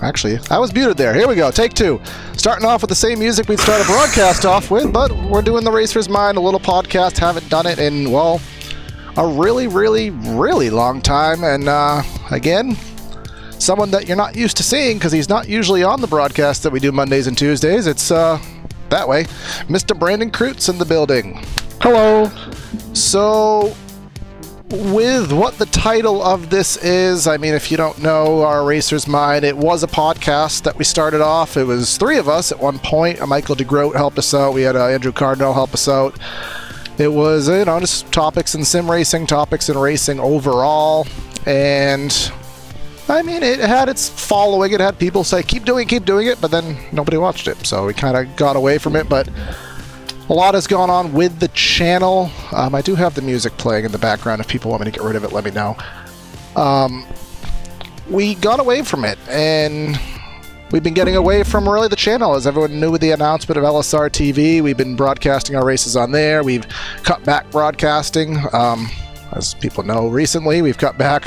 Actually, I was muted there. Here we go, take two. Starting off with the same music we'd start a broadcast off with, but we're doing the Racer's Mind, a little podcast. Haven't done it in, well, a really, really, really long time. And again, someone that you're not used to seeing because he's not usually on the broadcast that we do Mondays and Tuesdays. It's that way. Mr. Brandon Krutz in the building. Hello. So, with what the title of this is, I mean, if you don't know our Racer's Mind, it was a podcast that we started off. It was three of us at one point. Michael DeGroat helped us out. We had Andrew Cardinal help us out. It was, you know, just topics in sim racing, topics in racing overall. And, I mean, it had its following. It had people say, keep doing it, but then nobody watched it. So we kind of got away from it, but a lot has gone on with the channel. I do have the music playing in the background. If people want me to get rid of it, let me know. We got away from it, and we've been getting away from really the channel. As everyone knew with the announcement of LSR TV, we've been broadcasting our races on there. We've cut back broadcasting. As people know recently, we've cut back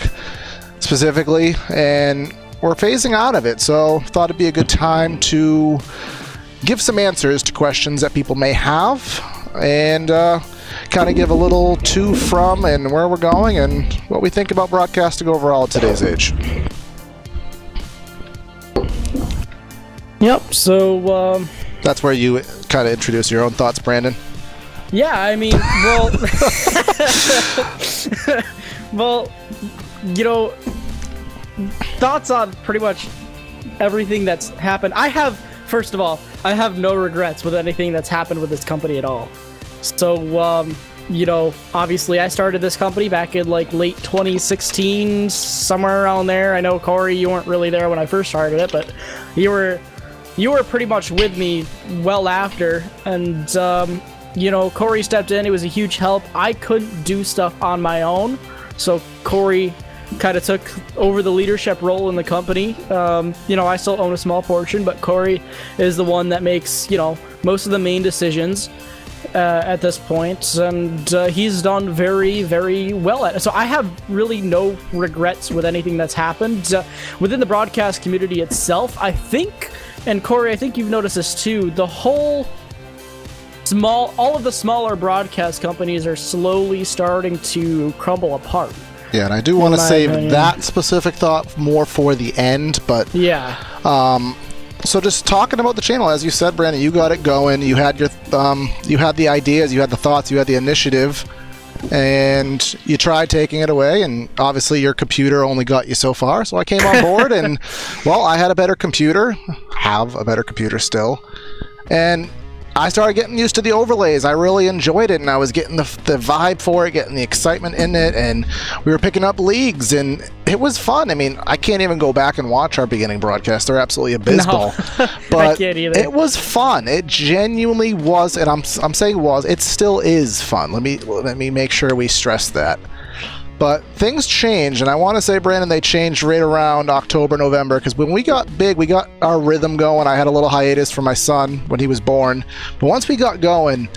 specifically, and we're phasing out of it. So thought it'd be a good time to give some answers to questions that people may have, and kind of give a little to, from, and where we're going, and what we think about broadcasting overall at today's age. Yep, so, That's where you kind of introduce your own thoughts, Brandon. yeah, I mean, well, well, you know, thoughts on pretty much everything that's happened. First of all, I have no regrets with anything that's happened with this company at all. So, you know, obviously I started this company back in like late 2016, somewhere around there. I know, Corey, you weren't really there when I first started it, but you were pretty much with me well after. And, you know, Corey stepped in. It was a huge help. I couldn't do stuff on my own, so Corey kind of took over the leadership role in the company. You know, I still own a small portion, but Corey is the one that makes, you know, most of the main decisions at this point, and he's done very, very well at it. So I have really no regrets with anything that's happened. Within the broadcast community itself, I think, and Corey, I think you've noticed this too, all of the smaller broadcast companies are slowly starting to crumble apart. Yeah, and I do want to save that specific thought more for the end, but yeah. So just talking about the channel, as you said, Brandon, you got it going. You had your, you had the ideas, you had the thoughts, you had the initiative, and you tried taking it away. And obviously, your computer only got you so far. So I came on board, and well, I had a better computer, have a better computer still, and I started getting used to the overlays. I really enjoyed it, and I was getting the vibe for it, getting the excitement in it, and we were picking up leagues, and it was fun. I mean, I can't even go back and watch our beginning broadcasts. They're absolutely abysmal. No, but I can't either. It was fun. It genuinely was, and I'm saying was, it still is fun. Let me make sure we stress that. But things changed, and I want to say, Brandon, they changed right around October, November, because when we got big, we got our rhythm going. I had a little hiatus for my son when he was born. But once we got going,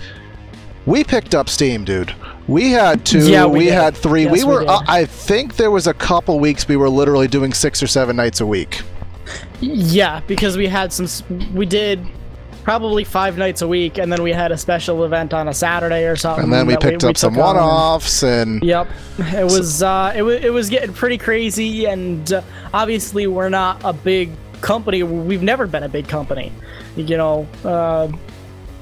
we picked up steam, dude. We had two, yeah, we had three. Yes, we were, we did. I think there was a couple weeks we were literally doing 6 or 7 nights a week. Yeah, because we did probably 5 nights a week, and then we had a special event on a Saturday or something. And then we picked up some one-offs, and yep, it was getting pretty crazy. And obviously, we're not a big company. We've never been a big company, you know.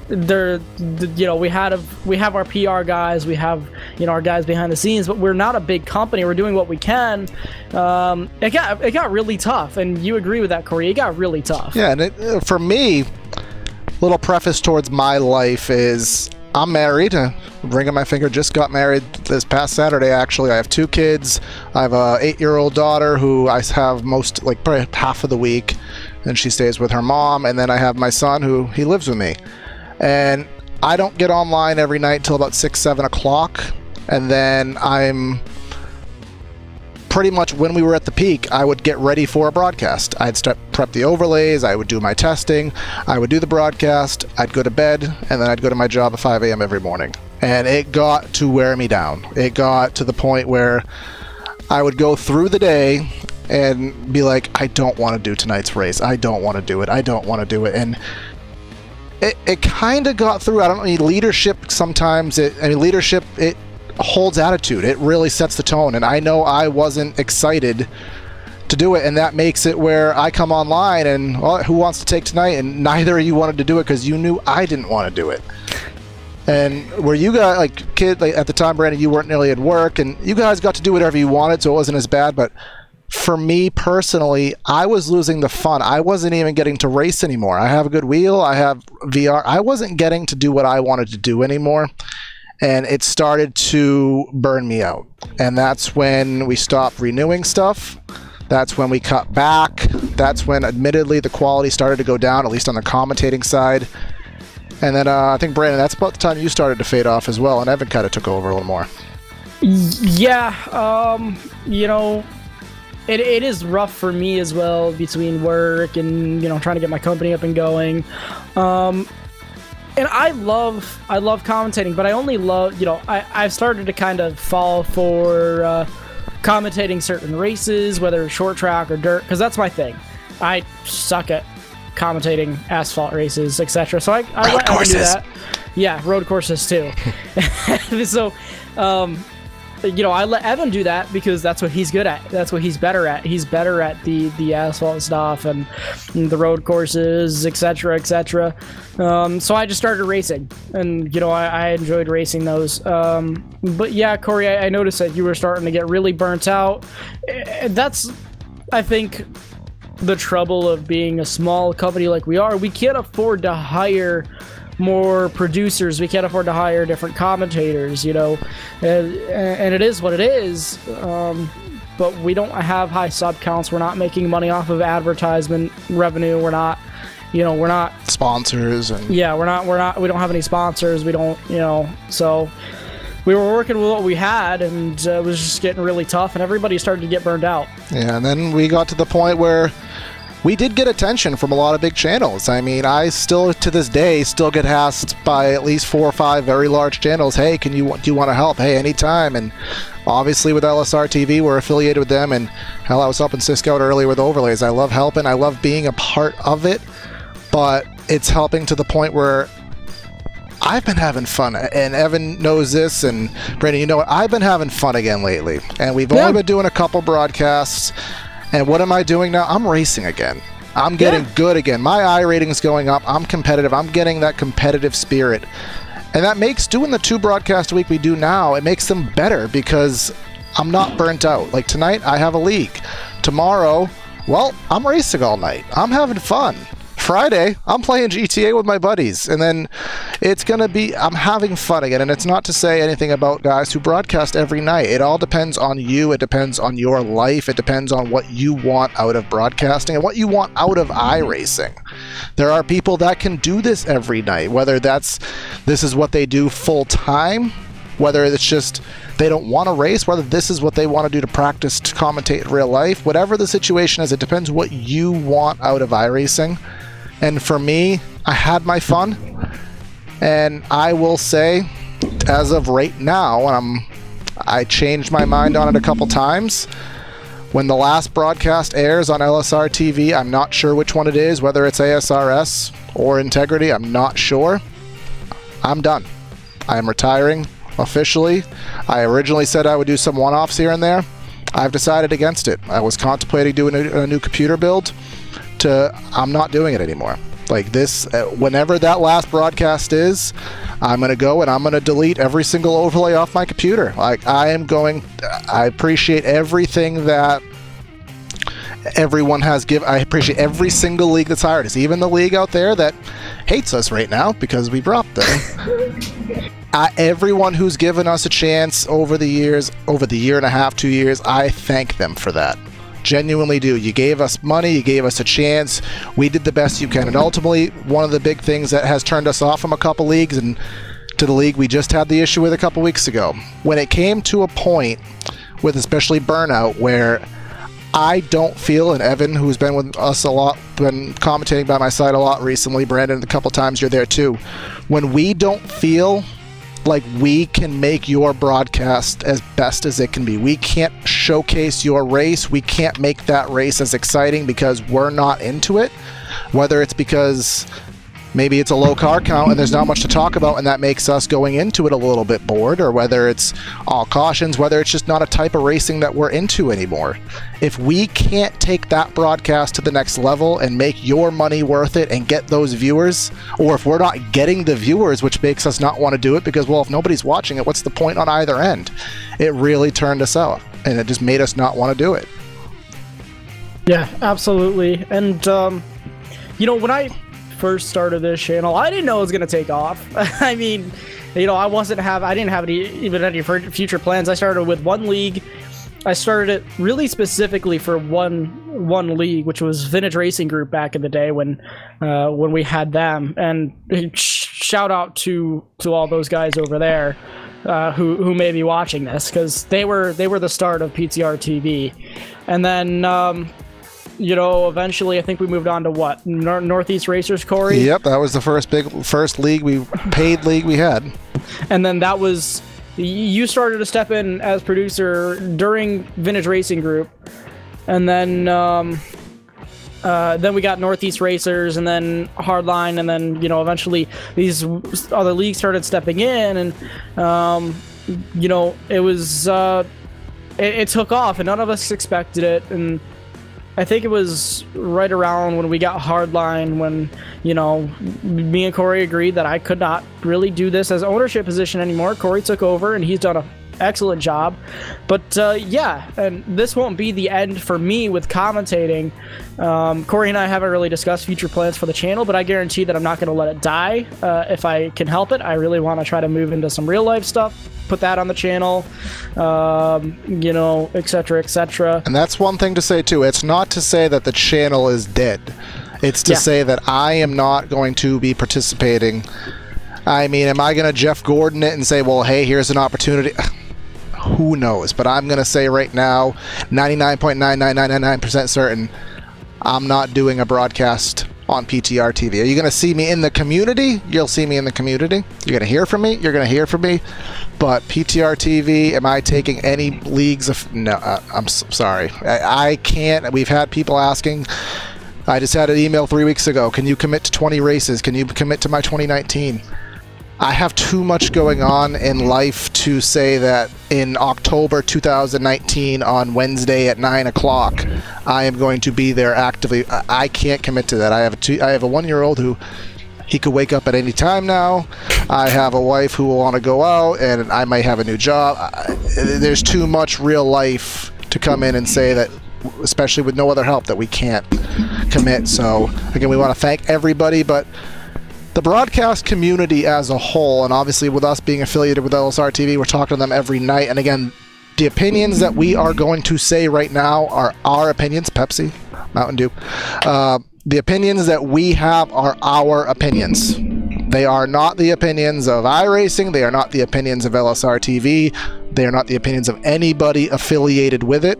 You know, we have our PR guys, we have, you know, our guys behind the scenes, but we're not a big company. We're doing what we can. It got really tough, and you agree with that, Corey? It got really tough. Yeah, and for me, little preface towards my life is I'm married. Ring on my finger, just got married this past Saturday, actually. I have 2 kids. I have a 8-year-old daughter who I have probably half of the week, and she stays with her mom. And then I have my son he lives with me. And I don't get online every night until about 6, 7 o'clock. And then I'm pretty much, when we were at the peak, I would get ready for a broadcast. I'd prep the overlays, I would do my testing, I would do the broadcast, I'd go to bed, and then I'd go to my job at 5 a.m. every morning. And it got to wear me down. It got to the point where I would go through the day, and be like, I don't want to do tonight's race. I don't want to do it. I don't want to do it. And it kind of got through. I don't know, leadership sometimes, leadership, it holds attitude. It really sets the tone. And I know I wasn't excited to do it, and that makes it where I come online and, well, who wants to take tonight? And neither of you wanted to do it because you knew I didn't want to do it. And where you got, like, at the time, Brandon, you weren't nearly at work, and you guys got to do whatever you wanted, so it wasn't as bad. But for me personally, I was losing the fun. I wasn't even getting to race anymore. I have a good wheel. I have VR. I wasn't getting to do what I wanted to do anymore. And it started to burn me out. And that's when we stopped renewing stuff. That's when we cut back. That's when, admittedly, the quality started to go down, at least on the commentating side. And then I think, Brandon, that's about the time you started to fade off as well, and Evan kind of took over a little more. Yeah, you know, it is rough for me as well, between work and, you know, trying to get my company up and going. And I love commentating, but I only love, you know, I've started to kind of fall for commentating certain races, whether it's short track or dirt, because that's my thing. I suck at commentating asphalt races, etc. So I road courses. Do that. Yeah, road courses too. So, you know, I let Evan do that because that's what he's good at. That's what he's better at. He's better at the asphalt stuff and the road courses, etc., etc. So I just started racing, and, you know, I enjoyed racing those. But yeah, Corey, I noticed that you were starting to get really burnt out. That's, I think, the trouble of being a small company like we are. We can't afford to hire more producers. We can't afford to hire different commentators, you know, and it is what it is. But we don't have high sub counts. We're not making money off of advertisement revenue. We're not, you know, we're not sponsors, and yeah, we don't have any sponsors. We don't, you know, so we were working with what we had, and it was just getting really tough, and everybody started to get burned out. Yeah, and then we got to the point where we did get attention from a lot of big channels. I mean, I still, to this day, still get asked by at least 4 or 5 very large channels, hey, do you want to help? Hey, anytime. And obviously with LSR TV, we're affiliated with them, and hell, I was helping Cisco out earlier with overlays. I love helping. I love being a part of it, but it's helping to the point where I've been having fun, and Evan knows this, and Brandon, you know what? I've been having fun again lately, and we've only been doing a couple broadcasts. And what am I doing now? I'm racing again. I'm getting good again. My I rating's going up. I'm competitive. I'm getting that competitive spirit. And that makes doing the 2 broadcasts a week we do now, it makes them better because I'm not burnt out. Like tonight, I have a league. Tomorrow, well, I'm racing all night. I'm having fun. Friday, I'm playing GTA with my buddies, and then it's gonna be, I'm having fun again. And it's not to say anything about guys who broadcast every night. It all depends on you. It depends on your life. It depends on what you want out of broadcasting and what you want out of iRacing. There are people that can do this every night, whether this is what they do full time, whether it's just they don't want to race, whether this is what they want to do to practice to commentate in real life. Whatever the situation is, it depends what you want out of iRacing. And for me, I had my fun, and I will say, as of right now, and I changed my mind on it a couple times. When the last broadcast airs on LSR TV, I'm not sure which one it is, whether it's ASRS or Integrity, I'm not sure. I'm done. I am retiring officially. I originally said I would do some one-offs here and there. I've decided against it. I was contemplating doing a new computer build. I'm not doing it anymore. Like this, whenever that last broadcast is, I'm going to go and I'm going to delete every single overlay off my computer. Like I appreciate everything that everyone has given. I appreciate every single league that's hired us, even the league out there that hates us right now because we dropped them. Everyone who's given us a chance over the years, over the year and a half, 2 years, I thank them for that. Genuinely do. You gave us money, you gave us a chance, we did the best you can, and ultimately one of the big things that has turned us off from a couple leagues and to the league we just had the issue with a couple weeks ago, when it came to a point with especially burnout where I don't feel, and Evan, who's been with us a lot, been commentating by my side a lot recently, Brandon, a couple times you're there too, when we don't feel like, we can make your broadcast as best as it can be. We can't showcase your race. We can't make that race as exciting because we're not into it. Whether it's because maybe it's a low car count and there's not much to talk about and that makes us going into it a little bit bored, or whether it's all cautions, whether it's just not a type of racing that we're into anymore. If we can't take that broadcast to the next level and make your money worth it and get those viewers, or if we're not getting the viewers, which makes us not want to do it because, well, if nobody's watching it, what's the point on either end? It really turned us out and it just made us not want to do it. Yeah, absolutely. And, you know, when I first started this channel, I didn't know it was going to take off. I mean, you know, I didn't have any future plans. I started with one league. I started it really specifically for one league, which was Vintage Racing Group back in the day when we had them. And shout out to all those guys over there who may be watching this, because they were the start of PTR TV. And then you know, eventually I think we moved on to what? Northeast Racers, Corey? Yep, that was the first paid league we had. And then that was, you started to step in as producer during Vintage Racing Group. And then we got Northeast Racers, and then Hardline, and then, you know, eventually these other leagues started stepping in, and you know, it was it took off, and none of us expected it. And I think it was right around when we got Hardline, when, you know, me and Corey agreed that I could not really do this as ownership position anymore. Corey took over, and he's done an excellent job. But yeah, and this won't be the end for me with commentating. Corey and I haven't really discussed future plans for the channel, but I guarantee that I'm not going to let it die if I can help it. I really want to try to move into some real life stuff, put that on the channel, you know, etc., etc. And that's one thing to say too. It's not to say that the channel is dead. It's to say that I am not going to be participating. I mean, am I going to Jeff Gordon it and say, well, hey, here's an opportunity? Who knows? But I'm going to say right now, 99.99999% certain, I'm not doing a broadcast on PTR TV. Are you going to see me in the community? You'll see me in the community. You're going to hear from me. You're going to hear from me. But PTR TV, am I taking any leagues of... No, I'm sorry. I can't. We've had people asking. I just had an email 3 weeks ago. Can you commit to 20 races? Can you commit to my 2019? I have too much going on in life to say that in October 2019 on Wednesday at 9 o'clock I am going to be there actively. I can't commit to that. I have a 1-year-old who he could wake up at any time now. I have a wife who will want to go out, and I might have a new job. There's too much real life to come in and say that, especially with no other help, that we can't commit. So again, we want to thank everybody, but the broadcast community as a whole, and obviously with us being affiliated with LSR TV, we're talking to them every night. And again, the opinions that we are going to say right now are our opinions. Pepsi, Mountain Dew. The opinions that we have are our opinions. They are not the opinions of iRacing. They are not the opinions of LSR TV. They are not the opinions of anybody affiliated with it.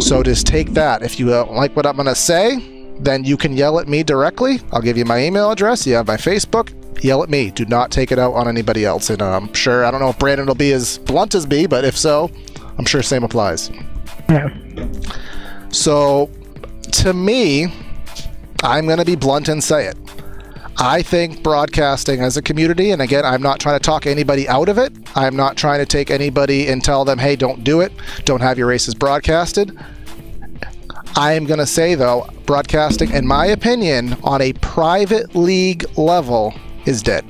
So just take that. If you don't like what I'm going to say, then you can yell at me directly. I'll give you my email address. You have my Facebook. Yell at me. Do not take it out on anybody else. And I'm sure, I don't know if Brandon will be as blunt as me, but if so, I'm sure same applies. Yeah. So, to me, I'm going to be blunt and say it. I think broadcasting as a community, and again, I'm not trying to talk anybody out of it. I'm not trying to take anybody and tell them, hey, don't do it. Don't have your races broadcasted. I am going to say, though, broadcasting, in my opinion, on a private league level is dead.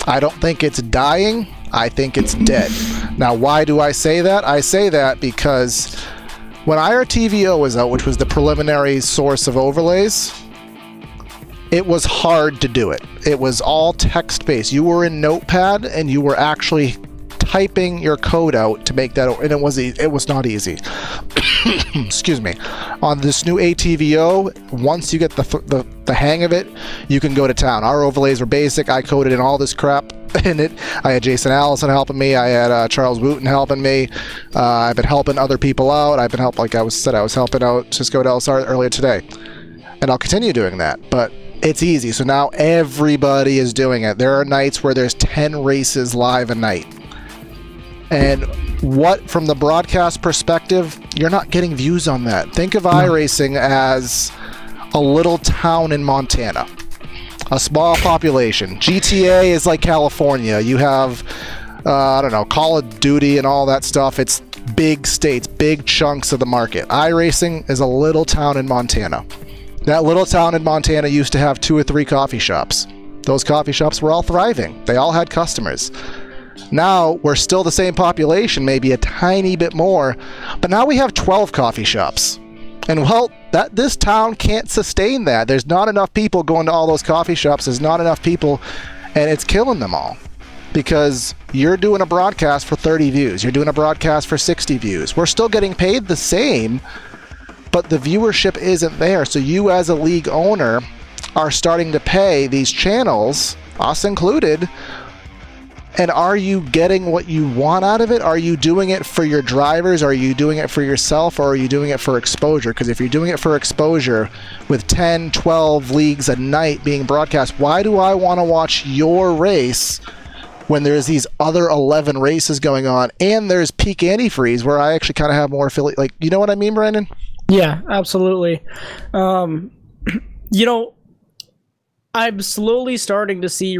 I don't think it's dying. I think it's dead. Now, why do I say that? I say that because when IRTVO was out, which was the preliminary source of overlays, it was hard to do it. It was all text-based. You were in Notepad, and you were actually typing your code out to make that, and it was not easy. Excuse me. On this new ATVO, once you get the hang of it, you can go to town. Our overlays were basic. I coded in all this crap in it. I had Jason Allison helping me. I had Charles Wooten helping me. I've been helping other people out. I've been helping, like I was helping out Cisco at LSR earlier today, and I'll continue doing that. But it's easy. So now everybody is doing it. There are nights where there's 10 races live a night. And what, from the broadcast perspective, you're not getting views on that. Think of iRacing as a little town in Montana. A small population. GTA is like California. You have, I don't know, Call of Duty and all that stuff. It's big states, big chunks of the market. iRacing is a little town in Montana. That little town in Montana used to have 2 or 3 coffee shops. Those coffee shops were all thriving. They all had customers. Now we're still the same population, maybe a tiny bit more, but now we have 12 coffee shops. And well, this town can't sustain that. There's not enough people going to all those coffee shops. There's not enough people, and it's killing them all. Because you're doing a broadcast for 30 views. You're doing a broadcast for 60 views. We're still getting paid the same, but the viewership isn't there. So you as a league owner are starting to pay these channels, us included, and are you getting what you want out of it? Are you doing it for your drivers? Are you doing it for yourself? Or are you doing it for exposure? Because if you're doing it for exposure with 10, 12 leagues a night being broadcast, why do I want to watch your race when there's these other 11 races going on, and there's peak antifreeze where I actually kind of have more affiliate, like, you know what I mean, Brandon? Yeah, absolutely. You know, I'm slowly starting to see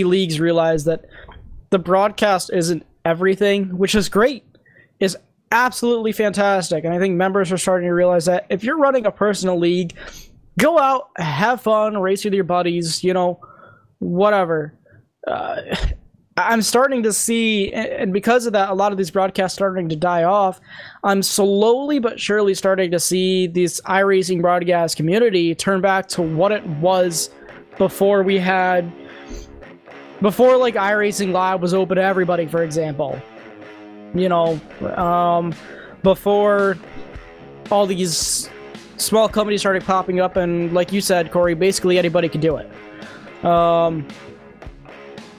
leagues realize that the broadcast isn't everything, which is great. Is absolutely fantastic. And I think members are starting to realize that if you're running a personal league, go out, have fun, race with your buddies, you know, whatever. I'm starting to see, and because of that, a lot of these broadcasts starting to die off. I'm slowly but surely starting to see this iRacing broadcast community turn back to what it was before like iRacing Live was open to everybody, for example. You know, before all these small companies started popping up, and like you said, Corey, basically anybody could do it.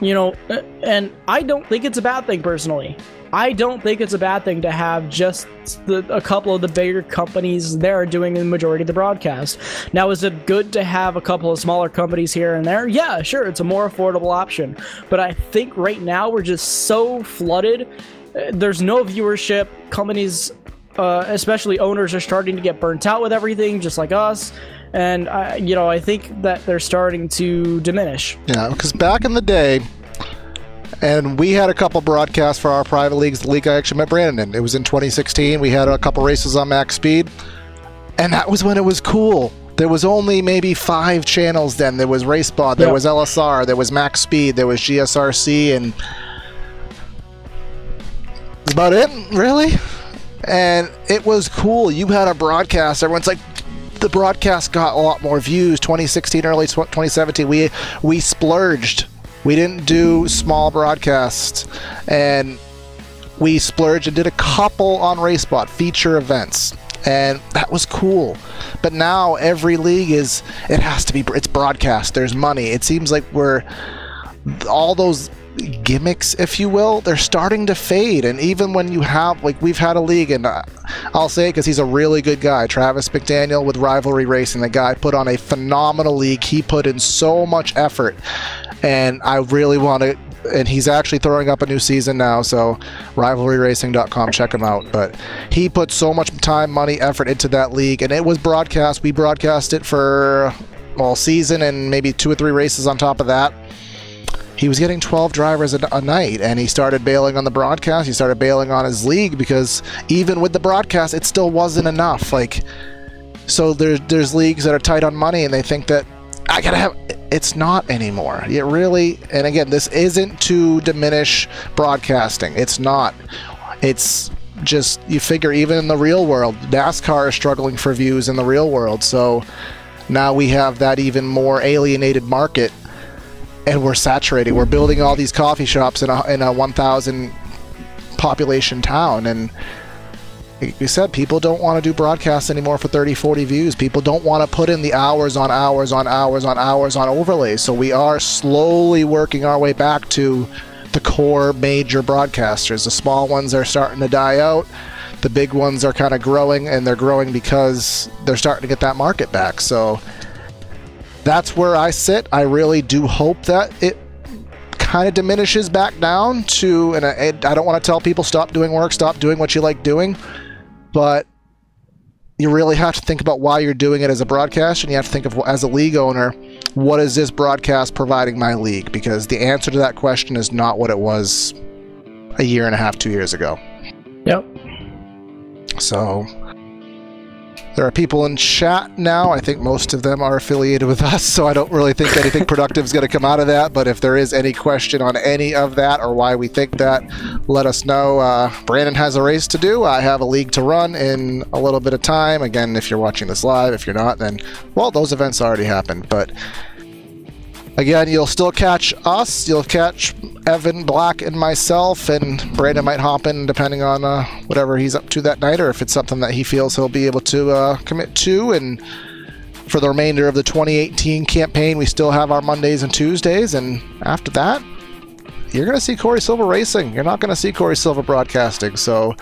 You know, and I don't think it's a bad thing, personally. I don't think it's a bad thing to have just a couple of the bigger companies there doing the majority of the broadcast. Now, is it good to have a couple of smaller companies here and there? Yeah, sure, it's a more affordable option. But I think right now we're just so flooded. There's no viewership. Companies, especially owners, are starting to get burnt out with everything, just like us. And, you know, I think that they're starting to diminish. Yeah, because back in the day, and we had a couple broadcasts for our private leagues, the league I actually met Brandon in. It was in 2016. We had a couple races on max speed, and that was when it was cool. There was only maybe 5 channels then. There was RaceBot, there was LSR, there was max speed, there was GSRC, and that's about it, really. And it was cool. You had a broadcast. Everyone's like, the broadcast got a lot more views. 2016, early 2017, we splurged. We didn't do small broadcasts, and we splurged and did a couple on RaceBot feature events, and that was cool. But now every league it's broadcast. There's money. It seems like all those gimmicks, if you will, they're starting to fade. And even when you have, like, we've had a league, and I'll say it because he's a really good guy, Travis McDaniel with Rivalry Racing. The guy put on a phenomenal league. He put in so much effort, and I really want to, and he's actually throwing up a new season now, so rivalryracing.com, check him out. But he put so much time, money, effort into that league, and it was broadcast. We broadcast it for season and maybe 2 or 3 races on top of that. He was getting 12 drivers a night, and he started bailing on the broadcast. He started bailing on his league because even with the broadcast, it still wasn't enough. Like, so there's leagues that are tight on money, and they think that I gotta have. It's not anymore. It really, and again, this isn't to diminish broadcasting. It's not. It's just, you figure even in the real world, NASCAR is struggling for views in the real world. So now we have that even more alienated market. And we're saturated. We're building all these coffee shops in a 1,000 population town, and like you said, people don't want to do broadcasts anymore for 30, 40 views. People don't want to put in the hours on hours on hours on hours on overlays. So we are slowly working our way back to the core major broadcasters. The small ones are starting to die out. The big ones are kind of growing, and they're growing because they're starting to get that market back. So that's where I sit. I really do hope that it kind of diminishes back down to, and I don't want to tell people stop doing work, stop doing what you like doing, but you really have to think about why you're doing it as a broadcaster, and you have to think of, as a league owner, what is this broadcast providing my league? Because the answer to that question is not what it was a year and a half, 2 years ago. Yep. So there are people in chat now. I think most of them are affiliated with us, so I don't really think anything productive is going to come out of that. But if there is any question on any of that or why we think that, let us know. Brandon has a race to do. I have a league to run in a little bit of time. Again, if you're watching this live, if you're not, then, well, those events already happened. But again, you'll still catch us. You'll catch Evan, Black, and myself, and Brandon might hop in depending on whatever he's up to that night, or if it's something that he feels he'll be able to commit to. And for the remainder of the 2018 campaign, we still have our Mondays and Tuesdays, and after that, you're going to see Corey Silva racing. You're not going to see Corey Silva broadcasting. So,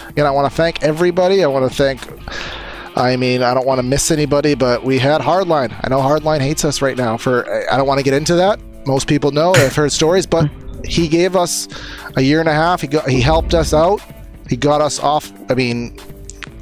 again, I want to thank everybody. I want to thank... I mean, I don't want to miss anybody, but we had Hardline. I know Hardline hates us right now for... I don't want to get into that. Most people know. I've heard stories, but he gave us a year and a half. He helped us out. He got us off... I mean,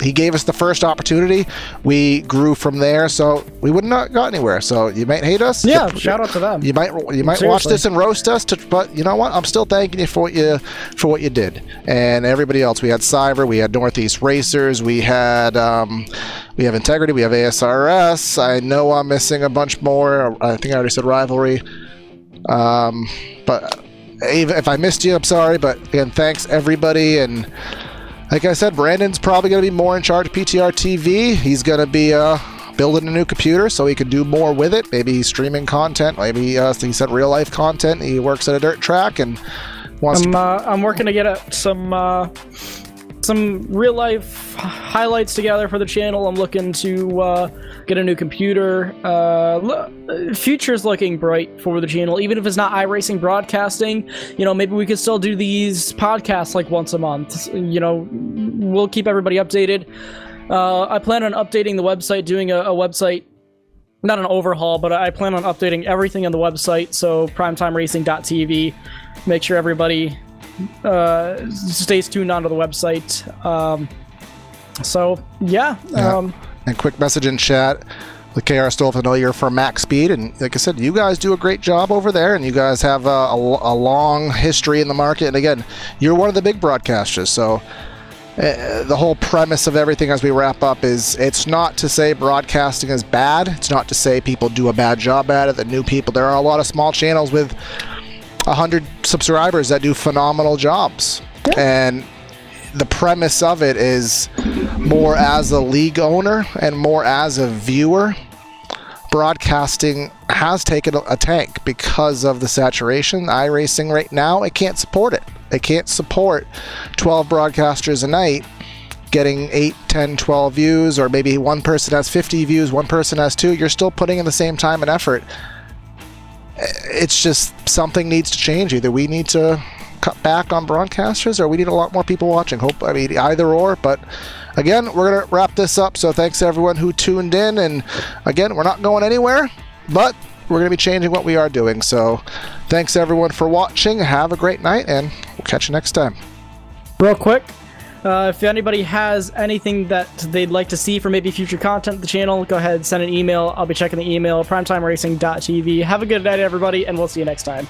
he gave us the first opportunity. We grew from there, so we would not got anywhere. So you might hate us. Yeah, shout out to them. You might watch this and roast us, but you know what? I'm still thanking you for what you did. And everybody else. We had Cyber, we had Northeast Racers, we have Integrity, we have ASRS. I know I'm missing a bunch more. I think I already said Rivalry. But if I missed you, I'm sorry. But again, thanks everybody. And like I said, Brandon's probably going to be more in charge of PTR TV. He's going to be building a new computer so he can do more with it. Maybe he's streaming content. Maybe he said real life content. He works at a dirt track and wants I'm working to get some real life highlights together for the channel. I'm looking to get a new computer. Future's looking bright for the channel, even if it's not iRacing broadcasting. You know, maybe we could still do these podcasts like once a month. You know, we'll keep everybody updated. I plan on updating the website, doing a website, not an overhaul, but I plan on updating everything on the website. So primetimeracing.tv. Make sure everybody stays tuned onto the website. So yeah. And quick message in chat. The KR Stolf, I know you're from Max Speed, and like I said, you guys do a great job over there, and you guys have a long history in the market. And again, you're one of the big broadcasters, so the whole premise of everything as we wrap up is it's not to say broadcasting is bad. It's not to say people do a bad job at it, that new people. There are a lot of small channels with 100 subscribers that do phenomenal jobs. Yeah. And the premise of it is more as a league owner and more as a viewer. Broadcasting has taken a tank because of the saturation. iRacing right now, it can't support it. It can't support 12 broadcasters a night getting 8, 10, 12 views, or maybe one person has 50 views, one person has 2. You're still putting in the same time and effort. It's just something needs to change. Either we need to cut back on broadcasters, or we need a lot more people watching. I mean, either or. But again, we're gonna wrap this up. So thanks to everyone who tuned in. And again, we're not going anywhere, but we're gonna be changing what we are doing. So thanks everyone for watching. Have a great night, and we'll catch you next time. Real quick, if anybody has anything that they'd like to see for maybe future content of the channel, go ahead, send an email. I'll be checking the email, primetimeracing.tv. Have a good night, everybody, and we'll see you next time.